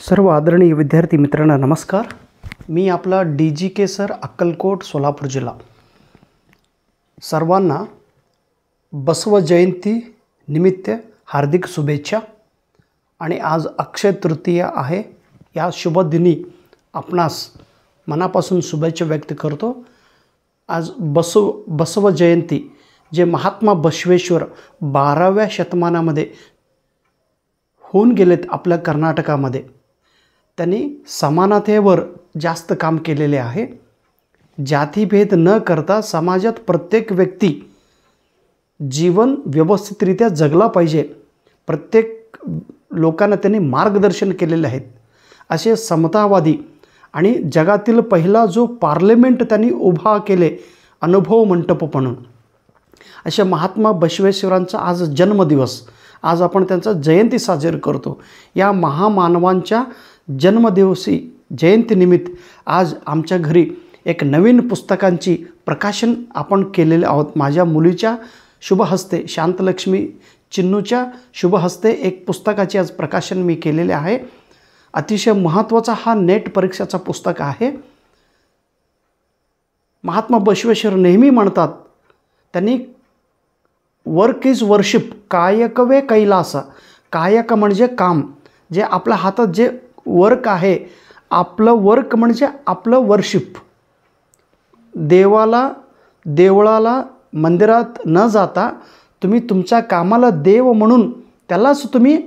सर्व आदरणीय विद्यार्थी मित्रांना नमस्कार। मी आपला DGK सर, अक्कलकोट, सोलापूर जिल्हा। सर्वांना बसव जयंती निमित्त हार्दिक शुभेच्छा। आणि आज अक्षय तृतीया आहे। या शुभ दिनी आपणास मनापासून शुभेच्छा व्यक्त करतो। आज बसव जयंती जे महात्मा बसवेश्वर 12व्या शतमानामध्ये होऊन गेलेत आपल्या कर्नाटकामध्ये। त्यांनी समानतेवर जास्त काम केलेले आहे। जातीभेद न करता समाजात प्रत्येक व्यक्ती जीवन व्यवस्थितरित्या जगला पाहिजे, प्रत्येक लोकांना त्यांनी मार्गदर्शन केलेले आहेत। असे समतावादी आणि जगातील पहिला जो पार्लमेंट त्यांनी उभा केले अनुभव मंटप म्हणून, अशा महात्मा बसवेश्वरांचा आज जन्मदिवस, आज आपण त्यांचा जयंती साजरी करतो। या महामानवांच्या जन्मदिवशी जयंतीनिमित्त आज आमच्या घरी एक नवीन पुस्तकांची प्रकाशन आपण केलेले आहोत। माझ्या मुलीच्या शुभ हस्ते, शांतलक्ष्मी चिन्नूच्या शुभ हस्ते एक पुस्तकाचे आज प्रकाशन मी केलेले आहे। अतिशय महत्त्वाचा हा नेट परीक्षेचा पुस्तक आहे। महात्मा बसवेश्वर नेहमी म्हणतात, त्यांनी वर्क इज वर्शिप, कायकवे कैलास। कायक म्हणजे काम, जे आपल्या हातात जे वर्क आहे, आपलं वर्क म्हणजे आपलं वर्शिप। देवळाला मंदिरात न जाता तुम्ही तुमच्या कामाला देव म्हणून त्यालाच तुम्ही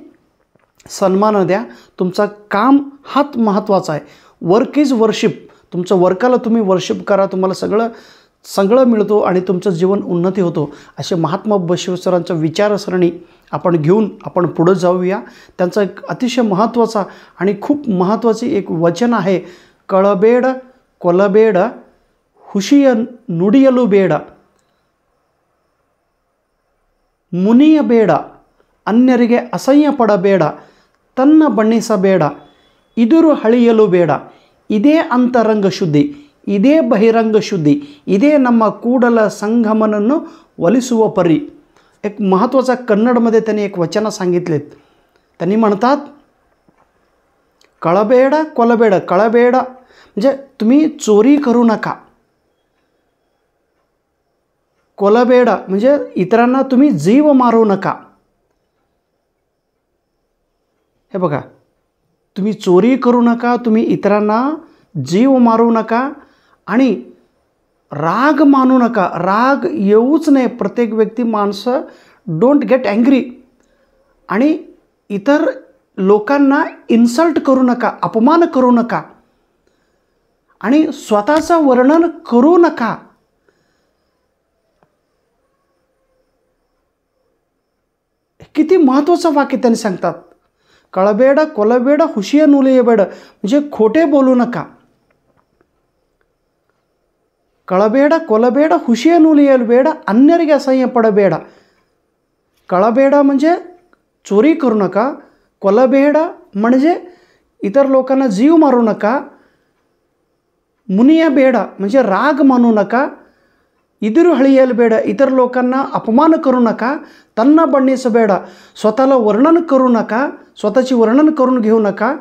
सन्मान द्या। तुमचा काम हाच महत्त्वाचा आहे। वर्क इज वर्शिप, तुमचं वर्काला तुम्ही वर्शिप करा, तुम्हाला सगळं मिळतो आणि तुमचं जीवन उन्नती होतो। असे महात्मा बसवेश्वरांचा विचारसरणी आपण घेऊन आपण पुढे जाऊया। त्यांचा एक अतिशय महत्त्वाचा आणि खूप महत्त्वाची एक वचन आहे, कळबेड कोलबेड हुशिय नुडियलु बेड, ಮುನಿಯ ಬೇಡ ಅನ್ಯರಿಗೆ ಅಸಹ್ಯ ಪಡಬೇಡ, ತನ್ನ ಬಣ್ಣಿಸಬೇಡ, ಇದುರು ಹಳಿಯಲು ಬೇಡ, ಇದೇ ಅಂತರಂಗ ಶುದ್ಧಿ, ಇದೇ ಬಹಿರಂಗ ಶುದ್धी, ಇದೇ ನಮ್ಮ ಕೂಡಲ संगमनನ್ನು ಒಲಿಸುವ परी। एक महत्त्वाचा कन्नडमध्ये त्यांनी एक वचन सांगितलेत। त्यांनी म्हणतात, कळबेड कोलबेड, कळबेड म्हणजे तुम्ही चोरी करू नका, कोलबेड म्हणजे इतरांना तुम्ही जीव मारू नका। हे बघा, तुम्ही चोरी करू नका, तुम्ही इतरांना जीव मारू नका आणि राग मानू नका। राग येऊच नये, प्रत्येक व्यक्ती माणसं डोंट गेट अँग्री, आणि इतर लोकांना इन्सल्ट करू नका, अपमान करू नका, आणि स्वतःचं वर्णन करू नका। किती महत्त्वाचं वाक्य त्यांनी सांगतात, कळबेड कोलबेड हुशिय नुलियबेड म्हणजे खोटे बोलू नका। कळबेड कोलबेड हुशिय नुलियबेड, अन्यರಿಗೆ असह्य पडಬೇಡ। कळबेड म्हणजे चोरी करू नका, कोलबेड म्हणजे इतर लोकांना जीव मारू नका, मुनिय बेड म्हणजे राग मानू नका, इದುರು ಹಳಿಯಲು ಬೇಡ इतर लोकांना अपमान करू नका, तन्न बण्ಣಿಸಬೇಡ स्वतःला वर्णन करू नका, स्वतःची वर्णन करून घेऊ नका।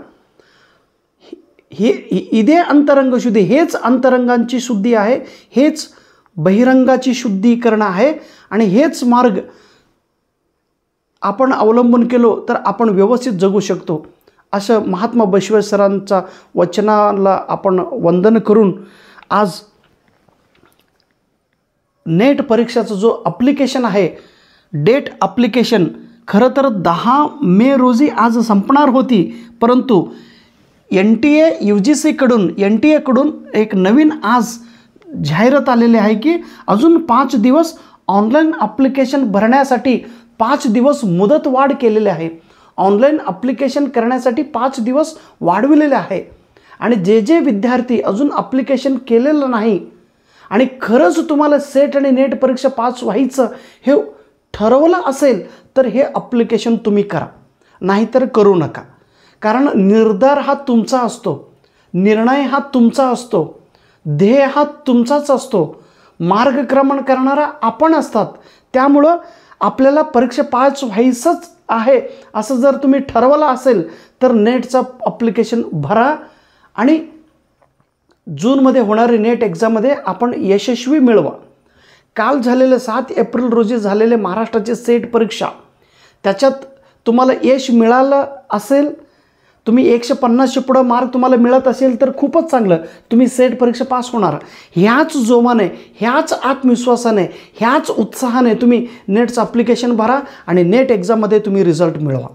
इदे अंतरंग शुद्धी, हेच अंतरंगांची शुद्धी आहे, हेच बहिरंगाची शुद्धीकरण आहे, आणि हेच मार्ग आपण अवलंबून केलो तर आपण व्यवस्थित जगू शकतो। असं महात्मा बसवेश्वरांचा वचनाला आपण वंदन करून आज नेट परीक्षेचा जो ॲप्लिकेशन आहे, डेट ॲप्लिकेशन खरं तर 10 मे रोजी आज संपणार होती, परंतु NTA UGC कडून एक नवीन आज जाहिरात आलेली आहे की अजून 5 दिवस ऑनलाईन ॲप्लिकेशन भरण्यासाठी 5 दिवस मुदत वाढ केलेली आहे। ऑनलाईन ॲप्लिकेशन करण्यासाठी 5 दिवस वाढविलेले आहे, आणि जे विद्यार्थी अजून ॲप्लिकेशन केलेलं नाही आणि खरंच तुम्हाला सेट आणि नेट परीक्षा पास व्हायचं हे ठरवलं असेल तर हे ॲप्लिकेशन तुम्ही करा, नाहीतर करू नका। कारण निर्धार हा तुमचा असतो, निर्णय हा तुमचा असतो, ध्येय हा तुमचाच असतो, मार्गक्रमण करणारा आपण असतात। त्यामुळं आपल्याला परीक्षा पास व्हायचंच आहे असं जर तुम्ही ठरवलं असेल तर नेटचं ॲप्लिकेशन भरा आणि जूनमध्ये होणारी नेट एक्झाममध्ये आपण यशस्वी मिळवा. काल झालेले 7 एप्रिल रोजी झालेले महाराष्ट्राची सेट परीक्षा, त्याच्यात तुम्हाला यश मिळालं असेल, तुम्ही 150च्या पुढं मार्क तुम्हाला मिळत असेल तर खूपच चांगलं, तुम्ही सेट परीक्षा पास होणार. ह्याच जोमाने, ह्याच आत्मविश्वासाने, ह्याच उत्साहाने तुम्ही नेटचं ॲप्लिकेशन भरा आणि नेट एक्झाममध्ये तुम्ही रिझल्ट मिळवा.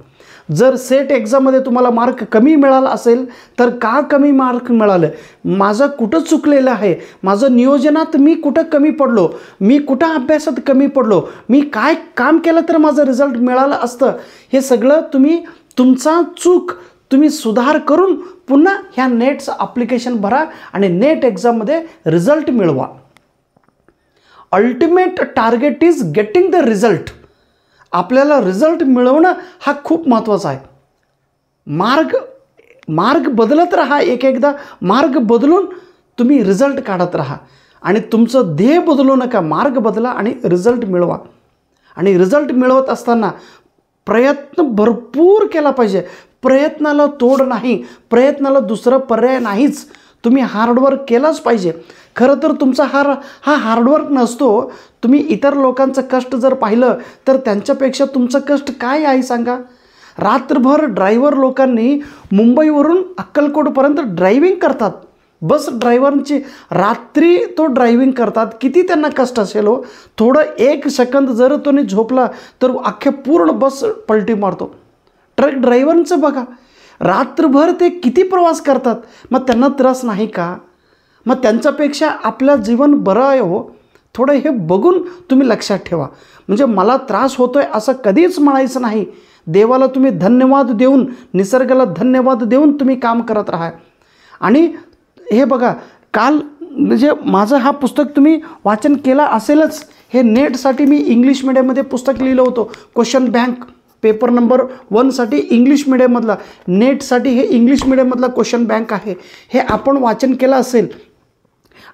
जर सेट एक्झाममध्ये तुम्हाला मार्क कमी मिळाला असेल तर का कमी मार्क मिळाले, माझं कुठं चुकलेलं आहे, माझं नियोजनात मी कुठं कमी पडलो, मी कुठं अभ्यासात कमी पडलो, मी काय काम केलं तर माझं रिझल्ट मिळालं असतं, हे सगळं तुम्ही तुमचा चूक तुम्ही सुधार करून पुन्हा ह्या नेटचं ॲप्लिकेशन भरा आणि नेट एक्झाममध्ये रिझल्ट मिळवा. Ultimate target is getting the result. आपल्याला रिझल्ट मिळवणं हा खूप महत्त्वाचा आहे. मार्ग बदलत राहा, एकदा मार्ग बदलून तुम्ही रिझल्ट काढत राहा आणि तुमचं ध्येय बदलू नका, मार्ग बदला आणि रिझल्ट मिळवा. आणि रिझल्ट मिळवत असताना प्रयत्न भरपूर केला पाहिजे. प्रयत्नाला तोड नाही, प्रयत्नाला दुसरा पर्याय नाहीच, तुम्ही हार्डवर्क केलाच पाहिजे. खरं तर तुमचा हा हार्डवर्क नसतो. तुम्ही इतर लोकांचं कष्ट जर पाहिलं तर त्यांच्यापेक्षा तुमचं कष्ट काय आहे सांगा. रात्रभर ड्रायव्हर लोकांनी मुंबईवरून अक्कलकोटपर्यंत ड्रायव्हिंग करतात. बस ड्रायव्हरची रात्री तो ड्रायव्हिंग करतात. किती त्यांना कष्ट असेल हो. थोडं 1 सेकंद जर तो झोपला तर अख्ख्या पूर्ण बस पलटी मारतो. ट्रक ड्रायव्हरचं बघा, रात्रभर ते किती प्रवास करतात, मग त्यांना त्रास नाही का? मग त्यांच्यापेक्षा आपलं जीवन बरं आहे हो. थोडं हे बघून तुम्ही लक्षात ठेवा. म्हणजे मला त्रास होतोय असं कधीच म्हणायचं नाही. देवाला तुम्ही धन्यवाद देऊन, निसर्गाला धन्यवाद देऊन तुम्ही काम करत राहा. आणि हे बघा, काल म्हणजे माझं हा पुस्तक तुम्ही वाचन केलं असेलच. हे नेटसाठी मी इंग्लिश मीडियममध्ये पुस्तक लिहिलं होतं. क्वेश्चन बँक पेपर नंबर 1साठी इंग्लिश मीडियममधला, नेटसाठी हे इंग्लिश मीडियममधला क्वेश्चन बँक आहे. हे आपण वाचन केलं असेल.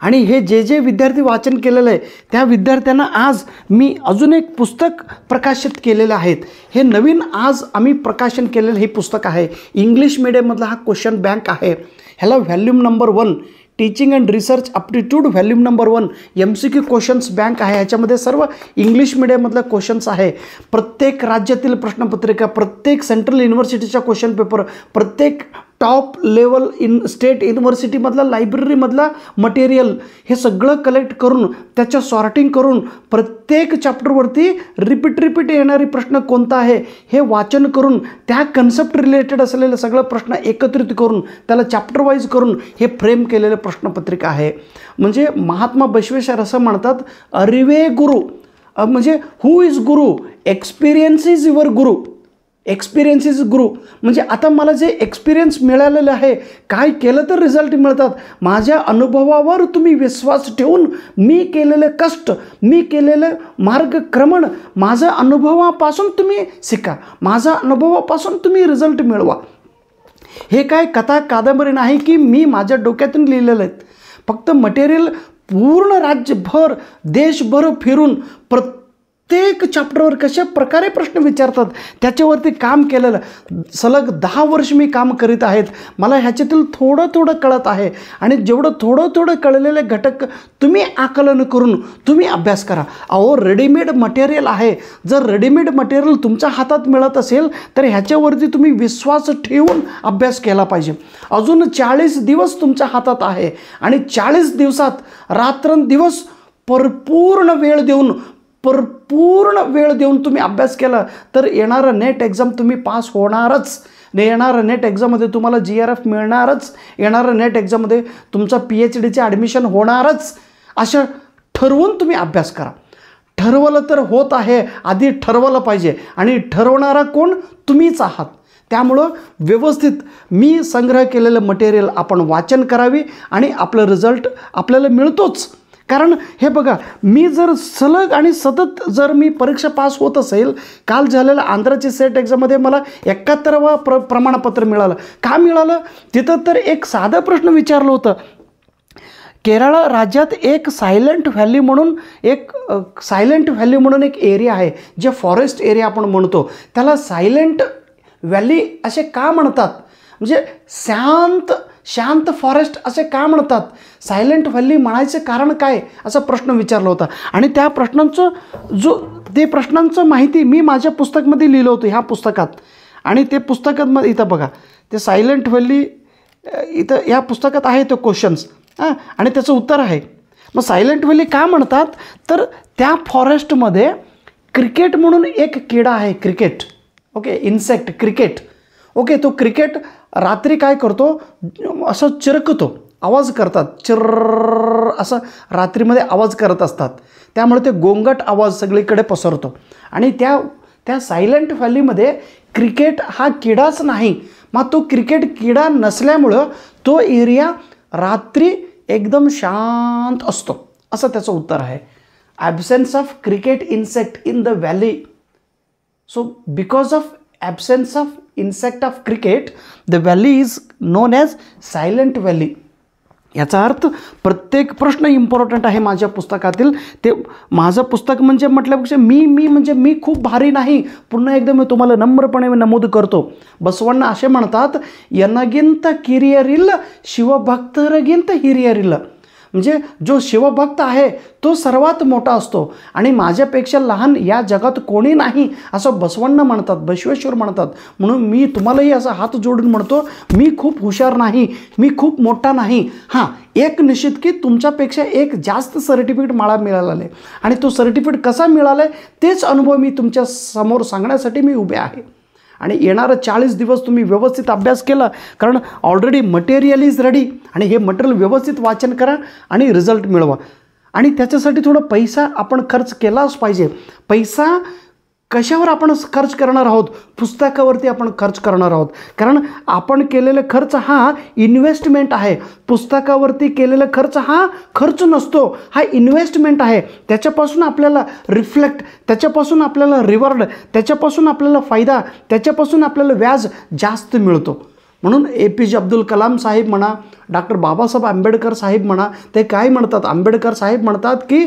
आणि हे जे विद्यार्थी वाचन केलेलं आहे त्या विद्यार्थ्यांना आज मी अजून एक पुस्तक प्रकाशित केलेलं आहेत. हे नवीन आज आम्ही प्रकाशन केलेलं हे पुस्तक आहे. इंग्लिश मीडियममधला हा क्वेश्चन बँक आहे. ह्याला volume number 1 teaching and research aptitude volume number 1 MCQ questions bank आहे. ह्याच्यामध्ये सर्व इंग्लिश मीडियममधलं क्वेश्चन्स आहे. प्रत्येक राज्यातील प्रश्नपत्रिका, प्रत्येक सेंट्रल युनिव्हर्सिटीचा क्वेश्चन पेपर, प्रत्येक टॉप लेवल स्टेट युनिव्हर्सिटीमधला लायब्ररीमधला मटेरियल, हे सगळं कलेक्ट करून त्याचं सॉर्टिंग करून प्रत्येक चॅप्टरवरती रिपीट येणारी प्रश्न कोणता आहे हे वाचन करून त्या कन्सेप्ट रिलेटेड असलेले सगळं प्रश्न एकत्रित करून त्याला चॅप्टर वाईज करून हे फ्रेम केलेले प्रश्नपत्रिका आहे. म्हणजे महात्मा बसवेश्वर असं म्हणतात, अरिवे गुरु, म्हणजे who is Guru, experience is your Guru. Experience is गुरु म्हणजे आता मला जे एक्सपिरियन्स मिळालेलं आहे, काय केलं तर रिझल्ट मिळतात, माझ्या अनुभवावर तुम्ही विश्वास ठेवून मी केलेले कष्ट, मी केलेलं मार्गक्रमण, माझ्या अनुभवापासून तुम्ही शिका, माझ्या अनुभवापासून तुम्ही रिझल्ट मिळवा. हे काय कथा कादंबरी नाही की मी माझ्या डोक्यातून लिहिलेलं आहे. फक्त मटेरियल पूर्ण राज्यभर देशभर फिरून प्रत्येक चॅप्टरवर कशा प्रकारे प्रश्न विचारतात त्याच्यावरती काम केलेलं. सलग 10 वर्ष मी काम करीत आहेत. मला ह्याच्यातील थोडं कळत आहे आणि जेवढं थोडं कळलेले घटक तुम्ही आकलन करून तुम्ही अभ्यास करा. अहो, रेडीमेड मटेरियल आहे. जर रेडीमेड मटेरियल तुमच्या हातात मिळत असेल तर ह्याच्यावरती तुम्ही विश्वास ठेवून अभ्यास केला पाहिजे. अजून 40 दिवस तुमच्या हातात आहे आणि 40 दिवसात रात्रंदिवस भरपूर्ण वेळ देऊन तुम्ही अभ्यास केला तर येणारं नेट एक्झाम तुम्ही पास होणारच. येणारं नेट एक्झाममध्ये तुम्हाला GRF मिळणारच. येणारं नेट एक्झाममध्ये तुमचा PhDचे ॲडमिशन होणारच. असं ठरवून तुम्ही अभ्यास करा. ठरवलं तर होत आहे, आधी ठरवलं पाहिजे आणि ठरवणारा कोण? तुम्हीच आहात. त्यामुळं व्यवस्थित मी संग्रह केलेलं मटेरियल आपण वाचन करावी आणि आपलं रिझल्ट आपल्याला मिळतोच. कारण हे बघा, मी जर सलग आणि सतत जर मी परीक्षा पास होत असेल, काल झालेलं आंध्राची सेट एक्झाममध्ये मला 71वा प्रमाणपत्र मिळालं. का मिळालं? तिथं तर एक साधा प्रश्न विचारलं होतं केरळ राज्यात एक सायलेंट व्हॅली म्हणून एक एरिया आहे, जे फॉरेस्ट एरिया आपण म्हणतो, त्याला सायलेंट व्हॅली असे का म्हणतात? म्हणजे शांत फॉरेस्ट असे का म्हणतात? सायलेंट व्हॅली म्हणायचं कारण काय, असा प्रश्न विचारला होता. आणि त्या प्रश्नांचं माहिती मी माझ्या पुस्तकामध्ये लिहिलं होतं, ह्या पुस्तकात. आणि ते पुस्तकात इथं बघा, ते सायलेंट व्हॅली इथं या पुस्तकात आहे तो क्वेश्चन्स, आणि त्याचं उत्तर आहे. मग सायलेंट व्हॅली का म्हणतात? तर त्या फॉरेस्टमध्ये क्रिकेट म्हणून एक किडा आहे, cricket, okay, insect cricket, okay. तो क्रिकेट रात्री काय करतो, असं चिरकतो, आवाज करतात, चिर्र असं रात्रीमध्ये आवाज करत असतात. त्यामुळे ते गोंगाट आवाज सगळीकडे पसरतो. आणि त्या सायलेंट व्हॅलीमध्ये क्रिकेट हा किडाच नाही. मग तो क्रिकेट किडा नसल्यामुळं तो एरिया रात्री एकदम शांत असतो, असं त्याचं उत्तर आहे. Absence of cricket insect in the valley. So because of absence of insect of cricket the valley is non as silent valley. याचा अर्थ प्रत्येक प्रश्न इम्पॉर्टंट आहे माझ्या पुस्तकातील. ते माझं पुस्तक म्हणजे म्हटल्यापेक्षा मी खूप भारी नाही. पुन्हा एकदा मी तुम्हाला नम्रपणे नमूद करतो. बसवण्ण असे म्हणतात, यनगिंत किरियरिल शिवभक्तरगिंत हिरियरिल. म्हणजे जो शिवभक्त आहे तो सर्वात मोठा असतो आणि माझ्यापेक्षा लहान या जगात कोणी नाही, असं बसवण्ण म्हणतात, बसवेश्वर म्हणतात. म्हणून मी तुम्हालाही असं हात जोडून म्हणतो, मी खूप हुशार नाही, मी खूप मोठा नाही. हां, एक निश्चित की तुमच्यापेक्षा एक जास्त सर्टिफिकेट मला मिळालं आहे. आणि तो सर्टिफिकेट कसा मिळाला आहे तेच अनुभव मी तुमच्या समोर सांगण्यासाठी मी उभे आहे. आणि येणारं 40 दिवस तुम्ही व्यवस्थित अभ्यास केला, कारण ऑलरेडी मटेरियल इज रेडी. आणि हे मटेरियल व्यवस्थित वाचन करा आणि रिझल्ट मिळवा. आणि त्याच्यासाठी थोडा पैसा आपण खर्च केलाच पाहिजे. पैसा कशावर आपण खर्च करणार आहोत? पुस्तकावरती आपण खर्च करणार आहोत. कारण आपण केलेला खर्च हा इन्व्हेस्टमेंट आहे. पुस्तकावरती केलेला खर्च हा खर्च नसतो, हा इन्व्हेस्टमेंट आहे. त्याच्यापासून आपल्याला रिफ्लेक्ट, त्याच्यापासून आपल्याला रिवॉर्ड, त्याच्यापासून आपल्याला फायदा, त्याच्यापासून आपल्याला व्याज जास्त मिळतो. म्हणून APJ अब्दुल कलाम साहेब म्हणा, डॉक्टर बाबासाहेब आंबेडकर साहेब म्हणा, ते काय म्हणतात? आंबेडकर साहेब म्हणतात की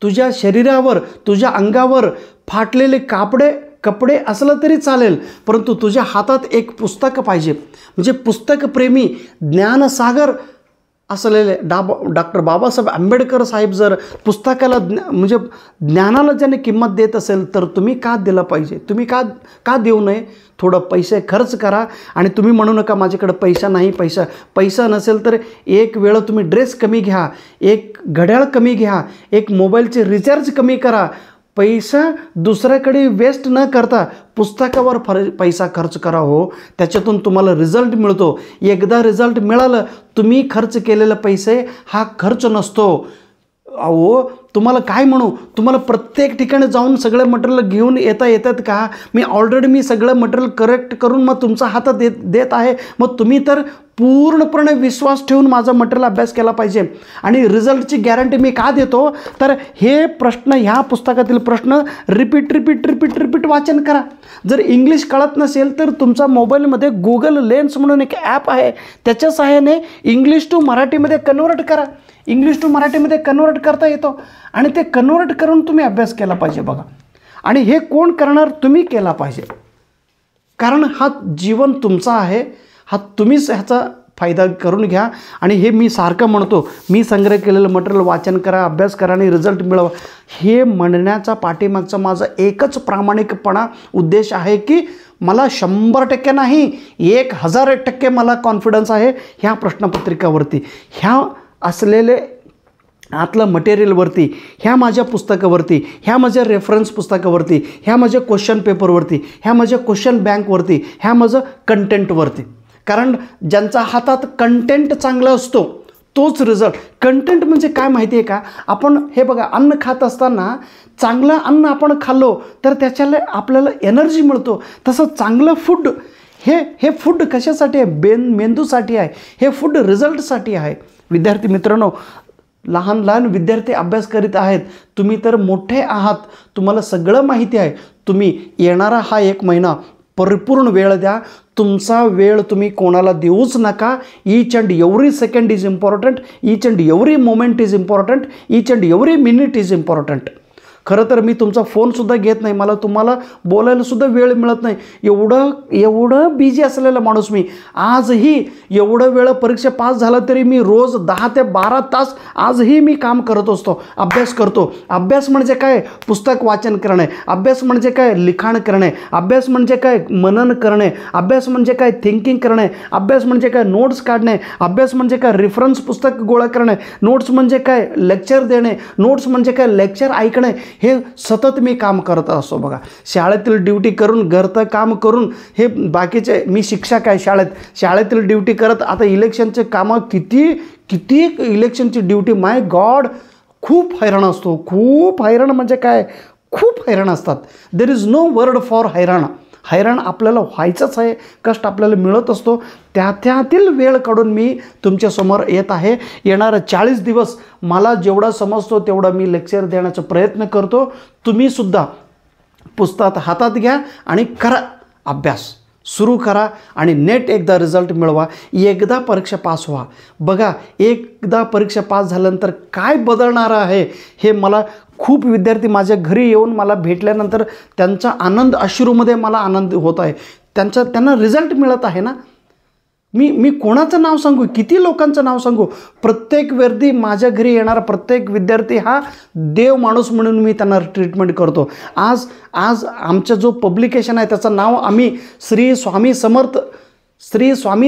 तुझ्या शरीरावर, तुझ्या अंगावर फाटलेले कपडे असलं तरी चालेल, परंतु तुझ्या हातात एक पुस्तक पाहिजे. म्हणजे पुस्तकप्रेमी, ज्ञानसागर असलेले डॉक्टर बाबासाहेब आंबेडकर साहेब जर पुस्तकाला म्हणजे ज्ञानाला ज्याने किंमत देत असेल, तर तुम्ही का दिलं पाहिजे? तुम्ही का देऊ नये? थोडं पैसे खर्च करा. आणि तुम्ही म्हणू नका माझ्याकडे पैसा नाही. पैसा नसेल तर एक वेळ तुम्ही ड्रेस कमी घ्या, एक घड्याळ कमी घ्या, एक मोबाईलचे रिचार्ज कमी करा. पैसा दुसऱ्याकडे वेस्ट न करता पुस्तकावर पैसा खर्च करा. हो, त्याच्यातून तुम्हाला रिझल्ट मिळतो. एकदा रिझल्ट मिळालं, तुम्ही खर्च केलेले पैसे हा खर्च नसतो. अहो, तुम्हाला काय म्हणू, तुम्हाला प्रत्येक ठिकाणी जाऊन सगळं मटेरियल घेऊन येतात का? मी सगळं मटेरियल करेक्ट करून मग तुमचा हातात देत आहे. मग तुम्ही तर पूर्णपणे विश्वास ठेवून माझा मटेरियल अभ्यास केला पाहिजे. आणि रिझल्टची गॅरंटी मी का देतो? तर हे प्रश्न, ह्या पुस्तकातील प्रश्न रिपीट वाचन करा. जर इंग्लिश कळत नसेल तर तुमचा मोबाईलमध्ये गुगल लेन्स म्हणून एक ॲप आहे, त्याच्या सहाय्याने इंग्लिश टू मराठीमध्ये कन्वर्ट करा. इंग्लिश टू मराठीमध्ये कन्वर्ट करता येतो आणि ते कन्वर्ट करून तुम्ही अभ्यास केला पाहिजे. बघा, आणि हे कोण करणार? तुम्ही केला पाहिजे. कारण हा जीवन तुमचा आहे, हा तुम्हीच ह्याचा फायदा करून घ्या. आणि हे मी सारखं म्हणतो, मी संग्रह केलेलं मटेरियल वाचन करा, अभ्यास करा आणि रिझल्ट मिळवा. हे म्हणण्याचा पाठीमागचा माझा एकच प्रामाणिकपणा उद्देश आहे की मला 100% नाही, 1000% मला कॉन्फिडन्स आहे ह्या प्रश्नपत्रिकावरती, ह्या असलेले आतलं मटेरियलवरती, ह्या माझ्या पुस्तकावरती, ह्या माझ्या रेफरन्स पुस्तकावरती, ह्या माझ्या क्वेश्चन पेपरवरती, ह्या माझ्या क्वेश्चन बँकवरती, ह्या माझं कंटेंटवरती. कारण ज्यांचा हातात कंटेंट चांगला असतो तोच रिझल्ट. कंटेंट म्हणजे काय माहिती आहे का? आपण हे बघा, अन्न खात असताना चांगलं अन्न आपण खाल्लो तर त्याच्याला आपल्याला एनर्जी मिळतो. तसं चांगलं फूड, हे फूड कशासाठी आहे? मेंदूसाठी आहे. हे फूड रिझल्टसाठी आहे. विद्यार्थी मित्रांनो, लहान विद्यार्थी अभ्यास करीत आहेत. तुम्ही तर मोठे आहात, तुम्हाला सगळं माहिती आहे. तुम्ही येणारा हा 1 महिना परिपूर्ण वेळ द्या. तुमचा वेळ तुम्ही कोणाला देऊच नका. Each and every second is important. Each and every moment is important. Each and every minute is important. खरं तर मी तुमचा फोनसुद्धा घेत नाही. मला तुम्हाला बोलायलासुद्धा वेळ मिळत नाही. एवढं बिझी असलेला माणूस मी. आजही एवढं वेळ परीक्षा पास झाला तरी मी रोज 10 ते 12 तास आजही मी काम करत असतो, अभ्यास करतो. अभ्यास म्हणजे काय? पुस्तक वाचन करणे. अभ्यास म्हणजे काय? लिखाण करणे. अभ्यास म्हणजे काय? मनन करणे. अभ्यास म्हणजे काय? थिंकिंग करणे. अभ्यास म्हणजे काय? नोट्स काढणे. अभ्यास म्हणजे काय? रेफरन्स पुस्तक गोळा करणे. नोट्स म्हणजे काय? लेक्चर देणे. नोट्स म्हणजे काय? लेक्चर ऐकणे. हे सतत मी काम करत असतो बघा. शाळेतील ड्युटी करून, घरचं काम करून, हे बाकीचे मी शिक्षक आहे शाळेतील ड्युटी करत, आता इलेक्शनचे कामं किती इलेक्शनची ड्युटी. माय गॉड, खूप हैराण असतो. खूप हैराण म्हणजे काय? खूप हैराण असतात. There is no word for हैराण आपल्याला व्हायचंच आहे. कष्ट आपल्याला मिळत असतो. त्यातील वेळ काढून मी तुमच्यासमोर येत आहे. येणारे 40 दिवस मला जेवढा समजतो तेवढा मी लेक्चर देण्याचा प्रयत्न करतो. तुम्हीसुद्धा पुस्तक हातात घ्या आणि करा अभ्यास. सुरू करा आणि नेट एकदा रिझल्ट मिळवा. एकदा परीक्षा पास व्हा. बघा, एकदा परीक्षा पास झाल्यानंतर काय बदलणार आहे हे मला खूप विद्यार्थी माझ्या घरी येऊन मला भेटल्यानंतर त्यांचा आनंद, अश्रूमध्ये मला आनंद होत आहे. त्यांना रिझल्ट मिळत आहे ना. मी कोणाचं नाव सांगू, किती लोकांचं नाव सांगू. प्रत्येक व्यक्ती, माझ्या घरी येणारा प्रत्येक विद्यार्थी हा देव माणूस म्हणून मी त्यांना ट्रीटमेंट करतो. आज आमचं जो पब्लिकेशन आहे त्याचं नाव आम्ही श्री स्वामी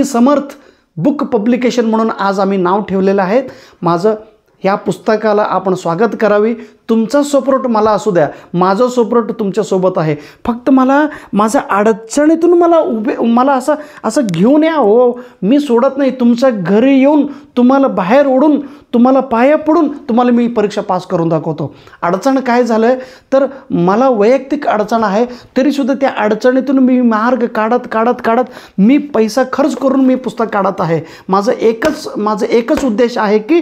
समर्थ बुक पब्लिकेशन म्हणून आज आम्ही नाव ठेवलेलं आहे. माझं ह्या पुस्तकाला आपण स्वागत करावी. तुमचा सपोर्ट मला असू द्या. माझं सपोर्ट तुमच्यासोबत आहे. फक्त मला माझ्या अडचणीतून मला असं घेऊन या हो. मी सोडत नाही. तुमच्या घरी येऊन, तुम्हाला बाहेर ओढून, तुम्हाला पाया पडून तुम्हाला मी परीक्षा पास करून दाखवतो. अडचण काय झालं तर मला वैयक्तिक अडचण आहे, तरीसुद्धा त्या अडचणीतून मी मार्ग काढत मी पैसा खर्च करून मी पुस्तक काढत आहे. माझं एकच उद्देश आहे की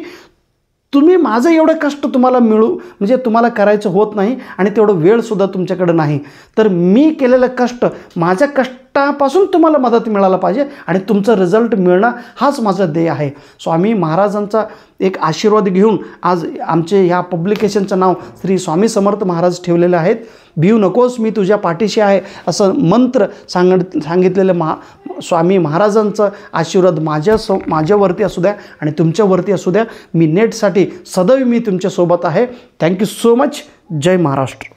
तुम्ही माझं एवढं कष्ट तुम्हाला म्हणजे तुम्हाला करायचं होत नाही आणि तेवढं वेळसुद्धा तुमच्याकडे नाही. तर मी केलेलं कष्ट, माझ्या कष्टापासून तुम्हाला मदत मिळायला पाहिजे आणि तुमचं रिझल्ट मिळणं हाच माझा ध्येय आहे. स्वामी महाराजांचा एक आशीर्वाद घेऊन आज आमचे ह्या पब्लिकेशनचं नाव श्री स्वामी समर्थ महाराज ठेवलेले आहेत. भिऊ नकोस, मी तुझ्या पाठीशी आहे असं मंत्र सांगितलेलं स्वामी महाराजांचं आशीर्वाद माझ्यावरती असू द्या आणि तुमच्यावरती असू द्या. मी नेटसाठी सदैव मी तुमच्यासोबत आहे. Thank you so much. जय महाराष्ट्र.